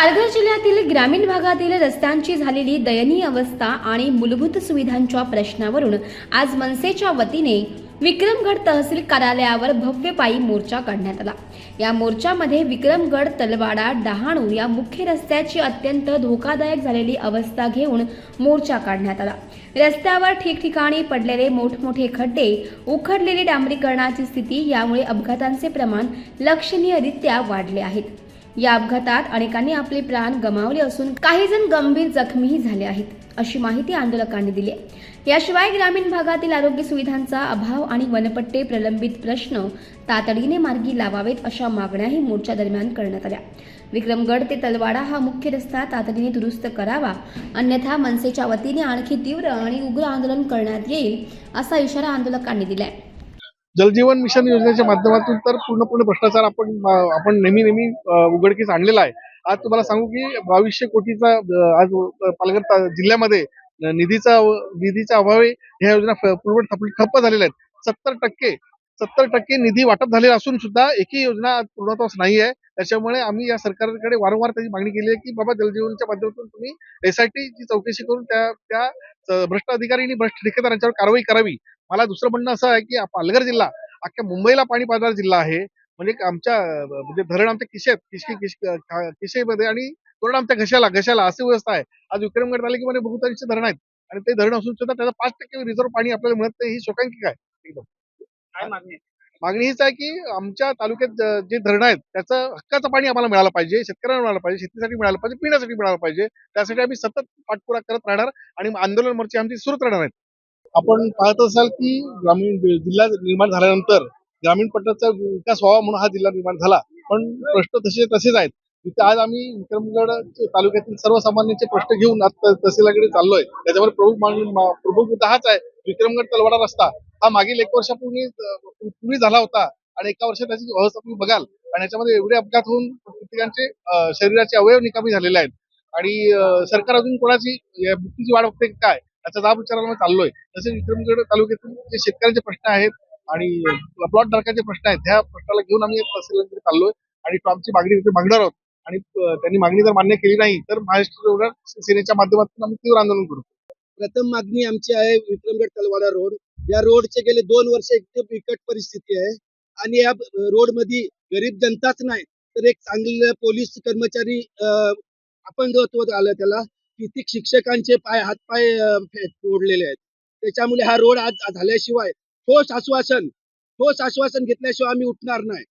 पालघर जिल्ह्यातील ग्रामीण भागातील रस्त्यांची झालेली दयनीय अवस्था आणि मूलभूत सुविधांच्या प्रश्नावरून आज मनसेच्या वतीने विक्रमगड तहसील कार्यालयावर भव्य पायी मोर्चा काढण्यात आला। या मोर्चामध्ये विक्रमगड तलवाडा डहाणू या मुख्य रस्त्याची अत्यंत धोकादायक झालेली अवस्था घेऊन मोर्चा काढण्यात आला। रस्त्यावर ठिकठिकाणी पडलेले मोठमोठे खड्डे, उखडलेली डांबरीकरणाची स्थिती यामुळे अपघातांचे प्रमाण लक्षणीयरित्या वाढले आहेत। या अपघातात अनेकांनी आपले प्राण गमावले असून काही जण गंभीर जखमीही झाले आहेत, अशी माहिती आंदोलकांनी दिली आहे। याशिवाय ग्रामीण भागातील आरोग्य सुविधांचा अभाव आणि वनपट्टे प्रलंबित प्रश्न तातडीने मार्गी लावावेत अशा मागण्याही मोर्चा दरम्यान करण्यात आल्या। विक्रमगड ते तलवाडा हा मुख्य रस्ता तातडीने दुरुस्त करावा, अन्यथा मनसेच्या वतीने आणखी तीव्र आणि उग्र आंदोलन करण्यात येईल असा इशारा आंदोलकांनी दिलाय। जलजीवन मिशन योजनेच्या माध्यमातून तर पूर्णपणे भ्रष्टाचार आपण नेहमी उघडकीस आणलेला आहे। आज तुम्हाला सांगू की 2200 कोटीचा आज पालघर जिल्ह्यामध्ये निधीच्या अभावी ह्या योजना पूर्ण ठप्प झालेल्या आहेत। 70% निधी वाटप झालेला असून सुद्धा एकही योजना आज पूर्णत्वास नाही आहे। त्याच्यामुळे आम्ही या सरकारकडे वारंवार त्याची मागणी केली आहे की बाबा जलजीवनच्या माध्यमातून तुम्ही SIT ची चौकशी करून त्या भ्रष्ट अधिकारी आणि भ्रष्ट ठेकेदारांच्यावर कारवाई करावी। मला दुसरं म्हणणं असं आहे की पालघर जिल्हा अख्ख्या मुंबईला पाणी पाजणारा जिल्हा आहे। म्हणजे आमच्या म्हणजे धरण आमच्या किशेमध्ये आणि धरण आमच्या घशाला अशी व्यवस्था आहे। आज विक्रमगड तालुक्यामध्ये बहुतांश धरण आहेत आणि ते धरण असून सुद्धा त्याचा 5% रिझर्व्ह पाणी आपल्याला मिळत नाही, ही शोकांतिक आहे। एकदम काय मागणी? मागणी हीच आहे की आमच्या तालुक्यात जे धरण आहेत त्याचं हक्काचं पाणी आम्हाला मिळालं पाहिजे, शेतकऱ्यांना मिळालं पाहिजे, शेतीसाठी मिळालं पाहिजे, पिण्यासाठी मिळालं पाहिजे। त्यासाठी आम्ही सतत पाठपुरावा करत राहणार आणि आंदोलन मोर्चे आमची सुरूच राहणार आहेत। आपण पाहत असाल की ग्रामीण जिल्हा निर्माण झाल्यानंतर ग्रामीण पट्ट्याचा विकास व्हावा म्हणून हा जिल्हा निर्माण झाला, पण प्रश्न तसेच आहेत। तिथे आज आम्ही विक्रमगड तालुक्यातील सर्वसामान्यांचे प्रश्न घेऊन आज तहसीलकडे चाललोय। त्याच्यावर प्रमुख मुद्दा हाच आहे, विक्रमगड तलवाडा रस्ता हा मागील 1 वर्षापूर्वी झाला होता आणि 1 वर्षात त्याची अवस्था तुम्ही बघाल आणि याच्यामध्ये एवढे अपघात होऊन प्रत्येकांचे शरीराचे अवयव निकामी झालेले आहेत आणि सरकार अजून कोणाची मृत्यूची वाढ बघते काय याचा जाब विचारायला चाललोय। तसे विक्रमगड तालुक्यातील जे शेतकऱ्यांचे प्रश्न आहेत आणि प्लॉट धारकाचे प्रश्न आहेत, त्या प्रश्नाला घेऊन आम्ही तहसीलकडे चाललोय आणि आमची मागणी तिथे मागणार आहोत आणि त्यांनी मागणी जर मान्य केली नाही तर महाराष्ट्र सेनेच्या माध्यमातून आम्ही तीव्र आंदोलन करू। प्रथम मागणी आमची आहे विक्रमगड तलवाडा रोड। या रोडचे गेले 2 वर्ष एकदम बिकट परिस्थिती आहे आणि या रोड मध्ये गरीब जनताच नाही तर एक चांगले पोलीस कर्मचारी अपंगत्व आलं, त्याला किती शिक्षकांचे हातपाय तोडलेले आहेत। त्याच्यामुळे हा रोड आज झाल्याशिवाय ठोस आश्वासन घेतल्याशिवाय आम्ही उठणार नाही,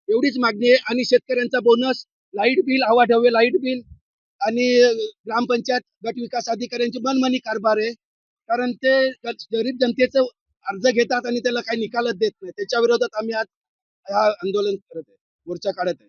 एवढीच मागणी आहे। आणि शेतकऱ्यांचा बोनस, लाईट बिल, आवाढव्य लाईट बिल आणि ग्रामपंचायत गट विकास अधिकाऱ्यांची मनमानी कारभार आहे, कारण ते गरीब जनतेचं अर्ज घेतात आणि त्याला काही निकालच देत नाही। त्याच्या विरोधात आम्ही आज आंदोलन करत आहे, मोर्चा काढत आहे।